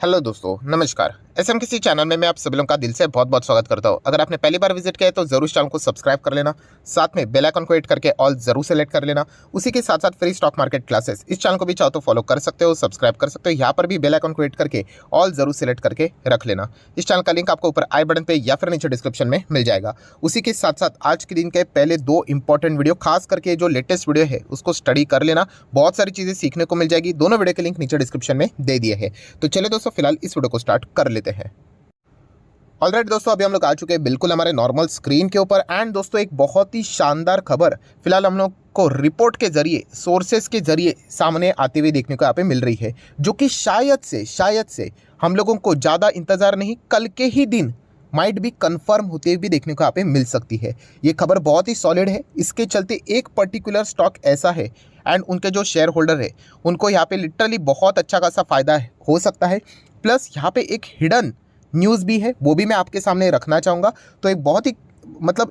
Hello दोस्तों, नमस्कार। SMKC channel में मैं आप सभी लोगों का दिल से बहुत बहुत स्वागत करता हूं। अगर आपने पहली बार विजिट किया है तो जरूर इस चैनल को सब्सक्राइब कर लेना, साथ में बेल आइकन को हिट करके ऑल जरूर सेलेक्ट कर लेना। उसी के साथ साथ फ्री स्टॉक मार्केट क्लासेस इस चैनल को भी चाहो तो फॉलो कर सकते हो, सब्सक्राइब कर सकते हो। यहाँ पर भी बेल आइकन को हिट करके ऑल जरूर सेलेक्ट करके रख लेना। इस चैनल का लिंक आपको ऊपर आई बटन पे या फिर नीचे डिस्क्रिप्शन में मिल जाएगा। उसी के साथ साथ आज के दिन के पहले दो इंपॉर्टेंट वीडियो, खास करके जो लेटेस्ट वीडियो है उसको स्टडी कर लेना, बहुत सारी चीजें सीखने को मिल जाएगी। दोनों वीडियो के लिंक नीचे डिस्क्रिप्शन में दे दिए हैं। तो चलिए दोस्तों, फिलहाल इस वीडियो को स्टार्ट कर लेते हैं। ऑलराइट दोस्तों, अभी हम लोग आ चुके हैं बिल्कुल हमारे नॉर्मल स्क्रीन के ऊपर। एंड दोस्तों, एक बहुत ही शानदार खबर फिलहाल हम लोग को रिपोर्ट के जरिए, सोर्सेस के जरिए सामने आते हुए देखने को यहाँ पे मिल रही है, जो कि शायद से हम लोगों को ज़्यादा इंतजार नहीं, कल के ही दिन माइट भी कंफर्म होते हुए भी देखने को यहाँ पे मिल सकती है। ये खबर बहुत ही सॉलिड है। इसके चलते एक पर्टिकुलर स्टॉक ऐसा है एंड उनके जो शेयर होल्डर है उनको यहाँ पे लिटरली बहुत अच्छा खासा फायदा हो सकता है। प्लस यहाँ पे एक हिडन न्यूज़ भी है, वो भी मैं आपके सामने रखना चाहूँगा। तो एक बहुत ही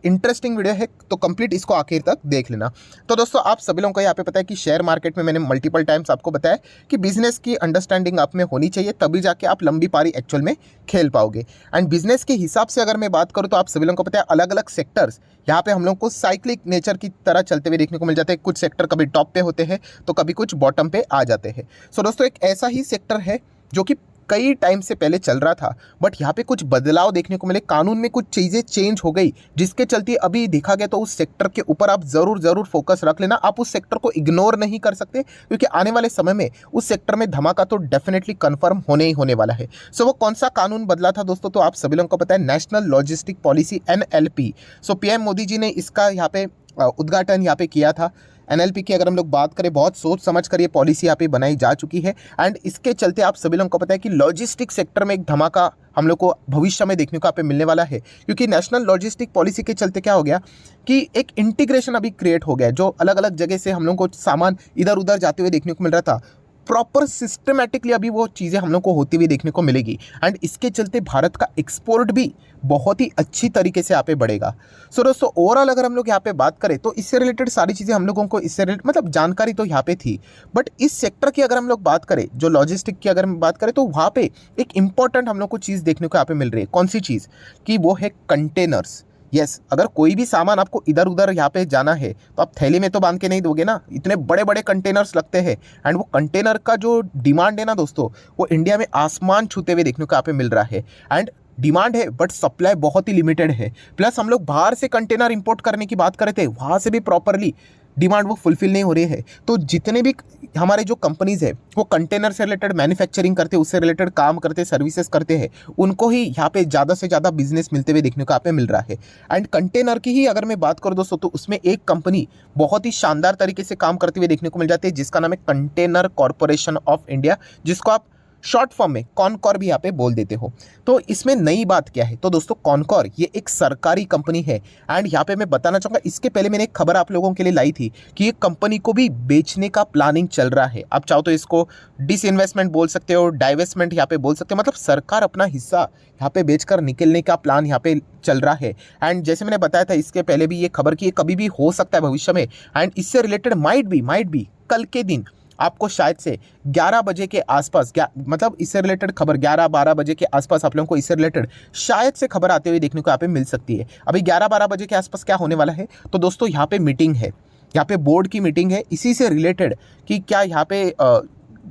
इंटरेस्टिंग वीडियो है, तो कंप्लीट इसको आखिर तक देख लेना। तो दोस्तों, आप सभी लोगों को यहाँ पे पता है कि शेयर मार्केट में मैंने मल्टीपल टाइम्स आपको बताया कि बिजनेस की अंडरस्टैंडिंग आप में होनी चाहिए, तभी जाके आप लंबी पारी एक्चुअल में खेल पाओगे। एंड बिजनेस के हिसाब से अगर मैं बात करूँ तो आप सभी लोगों को पता है अलग अलग सेक्टर्स यहाँ पे हम लोग को साइक्लिक नेचर की तरह चलते हुए देखने को मिल जाते हैं। कुछ सेक्टर कभी टॉप पे होते हैं तो कभी कुछ बॉटम पे आ जाते हैं। सो दोस्तों, एक ऐसा ही सेक्टर है जो कि कई टाइम से पहले चल रहा था, बट यहाँ पे कुछ बदलाव देखने को मिले, कानून में कुछ चीज़ें चेंज हो गई, जिसके चलते अभी देखा गया। तो उस सेक्टर के ऊपर आप ज़रूर फोकस रख लेना। आप उस सेक्टर को इग्नोर नहीं कर सकते, क्योंकि आने वाले समय में उस सेक्टर में धमाका तो डेफिनेटली कंफर्म होने ही होने वाला है। सो वो कौन सा कानून बदला था दोस्तों, तो आप सभी लोगों को पता है, नेशनल लॉजिस्टिक पॉलिसी NLP। सो पीएम मोदी जी ने इसका यहाँ पे उद्घाटन यहाँ पे किया था। NLP की अगर हम लोग बात करें, बहुत सोच समझ कर ये पॉलिसी यहाँ पे बनाई जा चुकी है। एंड इसके चलते आप सभी लोगों को पता है कि लॉजिस्टिक सेक्टर में एक धमाका हम लोग को भविष्य में देखने को यहाँ पे मिलने वाला है। क्योंकि नेशनल लॉजिस्टिक पॉलिसी के चलते क्या हो गया कि एक इंटीग्रेशन अभी क्रिएट हो गया, जो अलग अलग जगह से हम लोग को सामान इधर उधर जाते हुए देखने को मिल रहा था, प्रॉपर सिस्टमेटिकली अभी वो चीज़ें हम लोग को होती हुई देखने को मिलेगी। एंड इसके चलते भारत का एक्सपोर्ट भी बहुत ही अच्छी तरीके से यहाँ पे बढ़ेगा। सो दोस्तों, ओवरऑल अगर हम लोग यहाँ पे बात करें तो इससे रिलेटेड सारी चीज़ें हम लोगों को इससे रिलेटेड जानकारी तो यहाँ पे थी। बट इस सेक्टर की अगर हम लोग बात करें, जो लॉजिस्टिक की अगर हम बात करें, तो वहाँ पे एक इंपॉर्टेंट हम लोग को चीज़ देखने को यहाँ पे मिल रही है। कौन सी चीज़? कि वो है कंटेनर्स। यस, अगर कोई भी सामान आपको इधर उधर यहाँ पे जाना है तो आप थैली में तो बांध के नहीं दोगे ना, इतने बड़े बड़े कंटेनर्स लगते हैं। एंड वो कंटेनर का जो डिमांड है ना दोस्तों, वो इंडिया में आसमान छूते हुए देखने को यहाँ पे मिल रहा है। एंड डिमांड है बट सप्लाई बहुत ही लिमिटेड है। प्लस हम लोग बाहर से कंटेनर इंपोर्ट करने की बात कर रहे थे, वहाँ से भी प्रॉपरली डिमांड वो फुलफिल नहीं हो रही है। तो जितने भी हमारे जो कंपनीज है वो कंटेनर से रिलेटेड मैन्युफैक्चरिंग करते, उससे रिलेटेड काम करते, सर्विसेज करते हैं, उनको ही यहाँ पे ज़्यादा से ज़्यादा बिजनेस मिलते हुए देखने को यहाँ पे मिल रहा है। एंड कंटेनर की ही अगर मैं बात करूँ दोस्तों, तो उसमें एक कंपनी बहुत ही शानदार तरीके से काम करते हुए देखने को मिल जाती है, जिसका नाम है कंटेनर कॉरपोरेशन ऑफ इंडिया, जिसको आप शॉर्ट फॉर्म में कॉनकॉर भी यहाँ पे बोल देते हो। तो इसमें नई बात क्या है, तो दोस्तों कॉनकॉर ये एक सरकारी कंपनी है। एंड यहाँ पे मैं बताना चाहूँगा, इसके पहले मैंने एक खबर आप लोगों के लिए लाई थी कि ये कंपनी को भी बेचने का प्लानिंग चल रहा है। आप चाहो तो इसको डिसइन्वेस्टमेंट बोल सकते हो, डाइवेस्टमेंट यहाँ पे बोल सकते हो, मतलब सरकार अपना हिस्सा यहाँ पे बेचकर निकलने का प्लान यहाँ पे चल रहा है। एंड जैसे मैंने बताया था इसके पहले भी ये खबर की, ये कभी भी हो सकता है भविष्य में। एंड इससे रिलेटेड माइट बी कल के दिन आपको शायद से 11 बजे के आसपास, मतलब इससे रिलेटेड खबर 11-12 बजे के आसपास आप लोगों को इससे रिलेटेड शायद से खबर आते हुए देखने को यहाँ पे मिल सकती है। अभी 11-12 बजे के आसपास क्या होने वाला है, तो दोस्तों यहाँ पे मीटिंग है, यहाँ पे बोर्ड की मीटिंग है इसी से रिलेटेड कि क्या यहाँ पे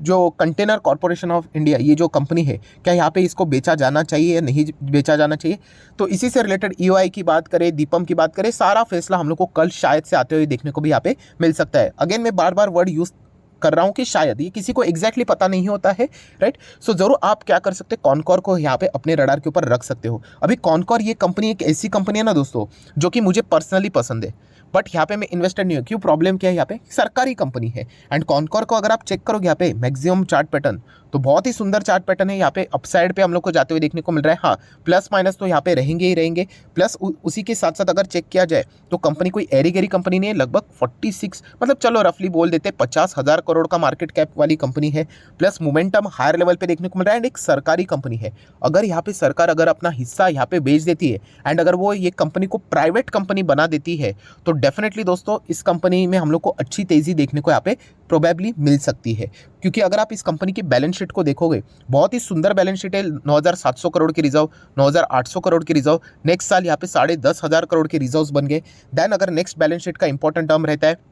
जो कंटेनर कॉरपोरेशन ऑफ इंडिया, ये जो कंपनी है, क्या यहाँ पे इसको बेचा जाना चाहिए या नहीं बेचा जाना चाहिए। तो इसी से रिलेटेड EOI की बात करें, दीपम की बात करें, सारा फैसला हम लोग को कल शायद से आते हुए देखने को भी यहाँ पे मिल सकता है। अगेन मैं बार बार वर्ड यूज कर रहा हूं कि शायद, ये किसी को एग्जैक्टली पता नहीं होता है, राइट। सो जरूर आप क्या कर सकते हैं, कॉनकॉर को यहाँ पे अपने रडार के ऊपर रख सकते हो। अभी कॉनकॉर ये कंपनी एक ऐसी कंपनी है ना दोस्तों, जो कि मुझे पर्सनली पसंद है, बट यहाँ पे मैं इन्वेस्टेड नहीं हूँ। क्यों? प्रॉब्लम क्या है, यहाँ पे सरकारी कंपनी है। एंड कॉनकॉर को अगर आप चेक करोगे यहाँ पे मैक्सिमम चार्ट पैटर्न, तो बहुत ही सुंदर चार्ट पैटर्न है। यहाँ पे अपसाइड पे हम लोग को जाते हुए देखने को मिल रहा है। हाँ, प्लस माइनस तो यहाँ पे रहेंगे ही रहेंगे। प्लस उसी के साथ साथ अगर चेक किया जाए तो कंपनी कोई एरी गेरी कंपनी नहीं है। लगभग 46, मतलब चलो रफली बोल देते 50,000 करोड़ का मार्केट कैप वाली कंपनी है। प्लस मोमेंटम हायर लेवल पे देखने को मिल रहा है। एंड एक सरकारी कंपनी है। अगर यहाँ पे सरकार अगर अपना हिस्सा यहाँ पे बेच देती है, एंड अगर वो ये कंपनी को प्राइवेट कंपनी बना देती है, तो डेफिनेटली दोस्तों इस कंपनी में हम लोग को अच्छी तेज़ी देखने को यहाँ पे प्रोबेबली मिल सकती है, क्योंकि अगर आप इस कंपनी की बैलेंस शीट को देखोगे, बहुत ही सुंदर बैलेंस शीट है। 9,700 करोड़ की रिजर्व, 9,800 करोड़ की रिजर्व, नेक्स्ट साल यहाँ पे 10,500 करोड़ के रिजर्व्स बन गए। देन अगर नेक्स्ट बैलेंस शीट का इंपॉर्टेंट टर्म रहता है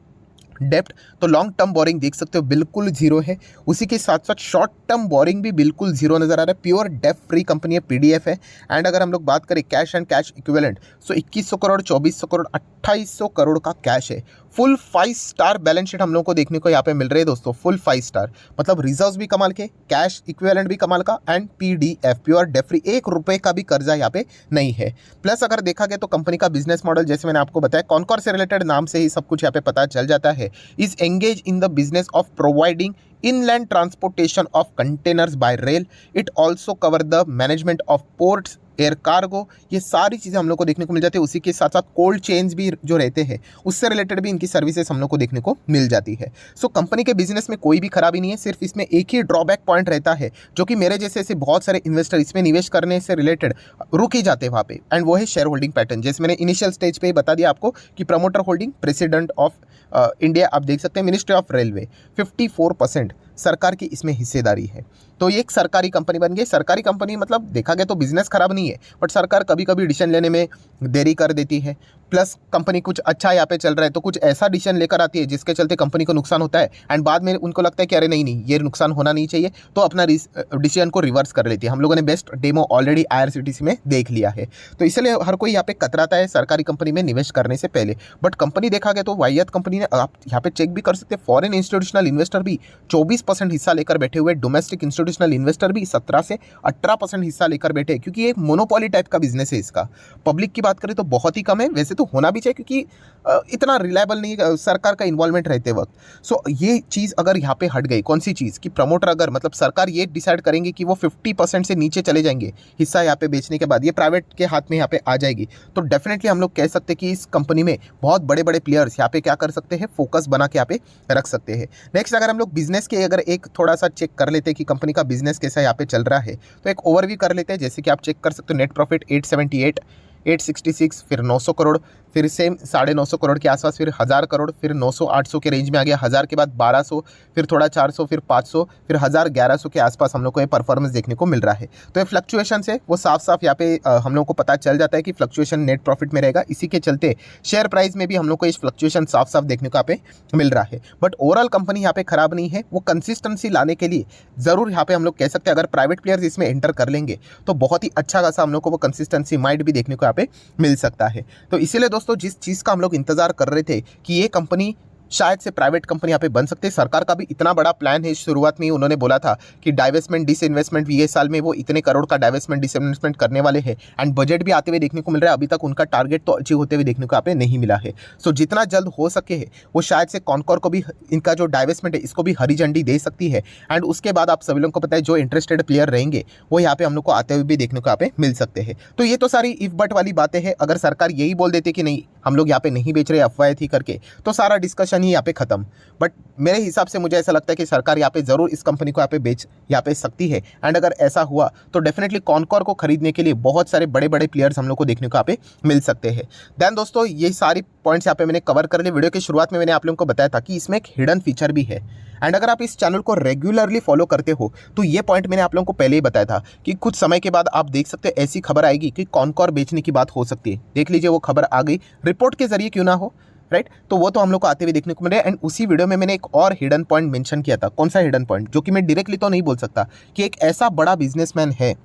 डेप्ट, तो लॉन्ग टर्म बोरिंग देख सकते हो बिल्कुल जीरो है। उसी के साथ साथ शॉर्ट टर्म बोरिंग भी बिल्कुल जीरो नजर आ रहा है। प्योर डेप फ्री कंपनी है, पीडीएफ है। एंड अगर हम लोग बात करें कैश एंड कैश इक्विवेलेंट, सो 2100 करोड़, 2400 करोड़, 2800 करोड़ का कैश है। फुल 5 स्टार बैलेंस शीट हम लोग को देखने को यहाँ पे मिल रही है दोस्तों, फुल 5 स्टार, मतलब रिजर्व्स भी कमाल के, कैश इक्विवेलेंट भी कमाल का, एंड पीडीएफ प्योर डेप फ्री, 1 रुपए का भी कर्जा यहाँ पे नहीं है। प्लस अगर देखा गया तो कंपनी का बिजनेस मॉडल, जैसे मैंने आपको बताया, कॉनकॉर से रिलेटेड नाम से ही सब कुछ यहाँ पे पता चल जाता है, is engage in the business of providing inland transportation of containers by rail. It also cover the management of ports, air cargo, ये सारी चीज़ें हम लोग को देखने को मिल जाती है। उसी के साथ साथ कोल्ड चेन्स भी जो रहते हैं उससे रिलेटेड भी इनकी सर्विसेज हम लोग को देखने को मिल जाती है। सो कंपनी के बिजनेस में कोई भी खराबी नहीं है, सिर्फ इसमें एक ही ड्रॉबैक पॉइंट रहता है, जो कि मेरे जैसे ऐसे बहुत सारे इन्वेस्टर इसमें निवेश करने से रिलेटेड रुक ही जाते हैं वहाँ पे, एंड वो है शेयर होल्डिंग पैटर्न। जैसे मैंने इनिशियल स्टेज पे ही बता दिया आपको कि promoter holding, president of India, आप देख सकते हैं मिनिस्ट्री ऑफ रेलवे, 54% सरकार की इसमें हिस्सेदारी है। तो ये एक सरकारी कंपनी बन गई। सरकारी कंपनी मतलब देखा गया तो बिजनेस खराब नहीं है, बट सरकार कभी कभी डिसीजन लेने में देरी कर देती है। प्लस कंपनी कुछ अच्छा यहाँ पे चल रहा है तो कुछ ऐसा डिसीजन लेकर आती है जिसके चलते कंपनी को नुकसान होता है, एंड बाद में उनको लगता है कि अरे नहीं ये नुकसान होना नहीं चाहिए, तो अपना डिसीजन को रिवर्स कर लेती है। हम लोगों ने बेस्ट डेमो ऑलरेडी IRCTC में देख लिया है। तो इसलिए हर कोई यहाँ पे कतराता है सरकारी कंपनी में निवेश करने से पहले। बट कंपनी देखा गया तो वाहियात कंपनी ने, आप यहाँ पे चेक भी कर सकते हैं, फॉरेन इंस्टीट्यूशनल इन्वेस्टर भी 24% हिस्सा लेकर बैठे हुए, डोमेस्टिक इंस्टीट्यूशनल इन्वेस्टर भी 17 से 18% हिस्सा लेकर बैठे, क्योंकि ये मोनोपोली टाइप का बिजनेस है इसका। पब्लिक की बात करें तो बहुत ही कम है, वैसे तो होना भी चाहिए क्योंकि इतना रिलायबल नहीं है सरकार का इन्वॉल्वमेंट रहते वक्त। सो ये चीज़ अगर यहाँ पे हट गई, कौन सी चीज़ कि प्रमोटर अगर मतलब सरकार ये डिसाइड करेंगे कि वो 50% से नीचे चले जाएंगे हिस्सा यहाँ पे बेचने के बाद, ये प्राइवेट के हाथ में यहाँ पे आ जाएगी, तो डेफिनेटली हम लोग कह सकते हैं कि इस कंपनी में बहुत बड़े बड़े प्लेयर्स यहाँ पे क्या कर सकते हैं, फोकस बना के यहाँ पे रख सकते हैं। नेक्स्ट अगर हम लोग बिजनेस के अगर एक थोड़ा सा चेक कर लेते हैं कि कंपनी का बिजनेस कैसा यहाँ पे चल रहा है, तो एक ओवरव्यू कर लेते हैं। जैसे कि आप चेक कर सकते हो, नेट प्रॉफिट 878, 866, फिर 900 करोड़, फिर सेम 950 करोड़ के आसपास, फिर 1000 करोड़, फिर 900 800 के रेंज में आ गया, 1000 के बाद 1200, फिर थोड़ा 400, फिर 500, फिर 1000 1100 के आसपास हम लोग को ये परफॉर्मेंस देखने को मिल रहा है। तो ये फ्लक्चुएशन से वो साफ साफ यहाँ पे हम लोग को पता चल जाता है कि फ्लक्चुएशन नेट प्रॉफिट में रहेगा। इसी के चलते शेयर प्राइस में भी हम लोग को इस फ्लक्चुएशन साफ साफ देखने को यहाँ पे मिल रहा है। बट ओवरऑल कंपनी यहाँ पे खराब नहीं है। वो कंसिस्टेंसी लाने के लिए ज़रूर यहाँ पे हम लोग कह सकते हैं, अगर प्राइवेट प्लेयर्स इसमें एंटर कर लेंगे तो बहुत ही अच्छा खासा हम लोग को वो कंसिस्टेंसी माइट भी देखने को यहाँ पे मिल सकता है। तो इसीलिए दोस्तों जिस चीज़ का हम लोग इंतजार कर रहे थे कि ये कंपनी शायद से प्राइवेट कंपनी यहाँ पे बन सकते हैं, सरकार का भी इतना बड़ा प्लान है। शुरुआत में ही उन्होंने बोला था कि डाइवेस्टमेंट डिसइन्वेस्टमेंट ये साल में वो इतने करोड़ का डाइवेस्टमेंट डिसइन्वेस्टमेंट करने वाले हैं, एंड बजट भी आते हुए देखने को मिल रहा है। अभी तक उनका टारगेट तो अचीव होते हुए देखने को यहाँ पे नहीं मिला है। सो जितना जल्द हो सके है वो शायद से कॉनकॉर को भी इनका जो डाइवेस्टमेंट है इसको भी हरी झंडी दे सकती है, एंड उसके बाद आप सभी लोगों को पता है जो इंटरेस्टेड प्लेयर रहेंगे वो यहाँ पे हम लोग को आते हुए भी देखने को यहाँ पे मिल सकते हैं। तो ये तो सारी इफ बट वाली बातें हैं। अगर सरकार यही बोल देती कि नहीं हम लोग यहाँ पे नहीं बेच रहे, अफवाह थी करके, तो सारा डिस्कशन ही यहाँ पे खत्म। बट मेरे हिसाब से मुझे ऐसा लगता है कि सरकार यहाँ पे ज़रूर इस कंपनी को यहाँ पे सकती है, एंड अगर ऐसा हुआ तो डेफिनेटली कॉनकॉर को खरीदने के लिए बहुत सारे बड़े बड़े प्लेयर्स हम लोग को देखने को यहाँ पे मिल सकते हैं। देन दोस्तों ये सारी पॉइंट्स यहाँ पे मैंने कवर कर लिए। वीडियो की शुरुआत में मैंने आप लोगों को बताया था कि इसमें एक हिडन फीचर भी है, एंड अगर आप इस चैनल को रेगुलरली फॉलो करते हो तो ये पॉइंट मैंने आप लोगों को पहले ही बताया था कि कुछ समय के बाद आप देख सकते हैं ऐसी खबर आएगी कि कॉनकॉर बेचने की बात हो सकती है। देख लीजिए वो खबर आ गई, रिपोर्ट के जरिए क्यों ना हो, राइट। तो वो तो हम लोग को आते हुए देखने को मिले। एंड उसी वीडियो में मैंने एक और हिडन पॉइंट मेंशन किया था। कौन सा हिडन पॉइंट, जो कि मैं डायरेक्टली तो नहीं बोल सकता, कि एक ऐसा बड़ा बिजनेसमैन है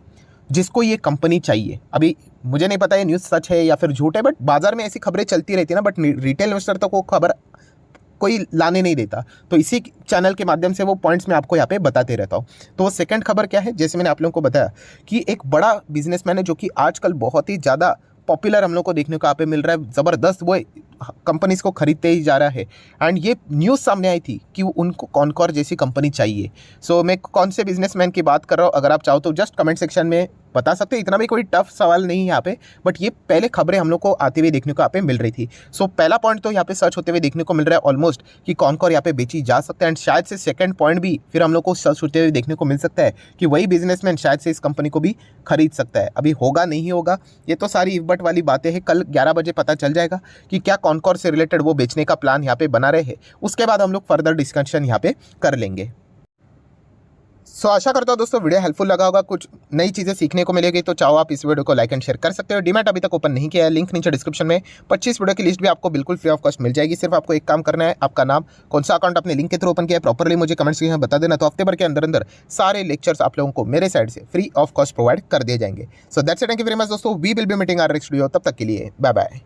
जिसको ये कंपनी चाहिए। अभी मुझे नहीं पता ये न्यूज़ सच है या फिर झूठ है, बट बाजार में ऐसी खबरें चलती रहती है ना, बट रिटेल इन्वेस्टर तक वो खबर कोई लाने नहीं देता। तो इसी चैनल के माध्यम से वो पॉइंट्स मैं आपको यहाँ पे बताते रहता हूँ। तो वो सेकंड खबर क्या है, जैसे मैंने आप लोगों को बताया कि एक बड़ा बिजनेसमैन है जो कि आजकल बहुत ही ज़्यादा पॉपुलर हम लोग को देखने को यहाँ पे मिल रहा है, ज़बरदस्त वो कंपनीज को खरीदते ही जा रहा है। एंड ये न्यूज़ सामने आई थी कि उनको कॉनकॉर जैसी कंपनी चाहिए। सो मैं कौन से बिजनेसमैन की बात कर रहा हूँ, अगर आप चाहो तो जस्ट कमेंट सेक्शन में बता सकते हो। इतना भी कोई टफ सवाल नहीं है यहाँ पे, बट ये पहले खबरें हम लोग को आते हुए देखने को यहाँ पे मिल रही थी। सो पहला पॉइंट तो यहाँ पे सर्च होते हुए देखने को मिल रहा है ऑलमोस्ट कि कॉनकॉर यहाँ पे बेची जा सकता है, एंड शायद से सेकंड पॉइंट भी फिर हम लोग को सर्च होते हुए देखने को मिल सकता है कि वही बिजनेसमैन शायद से इस कंपनी को भी खरीद सकता है। अभी होगा नहीं होगा ये तो सारी इफ बट वाली बातें हैं, कल 11 बजे पता चल जाएगा कि क्या कॉनकॉर से रिलेटेड वो बेचने का प्लान यहाँ पे बना रहे हैं, उसके बाद हम लोग फर्दर डिस्कशन यहाँ पे कर लेंगे। सो आशा करता हूँ दोस्तों वीडियो हेल्पफुल लगा होगा, कुछ नई चीज़ें सीखने को मिलेगी। तो चाहो आप इस वीडियो को लाइक एंड शेयर कर सकते हो। डीमैट अभी तक ओपन नहीं किया है, लिंक नीचे डिस्क्रिप्शन में 25 वीडियो की लिस्ट भी आपको बिल्कुल फ्री ऑफ कॉस्ट मिल जाएगी। सिर्फ आपको एक काम करना है, आपका नाम, कौन सा अकाउंट अपने लिंक के थ्रू ओपन किया है, प्रॉपरली मुझे कमेंट सेक्शन में बता देना। तो हफ्ते भर के अंदर अंदर सारे लेक्चर्स आप लोगों को मेरे साइड से फ्री ऑफ कॉस्ट प्रोवाइड कर दिए जाएंगे। So that's it, thank you very much दोस्तों, we will be meeting our next video. तब तक के लिए बाय बाय।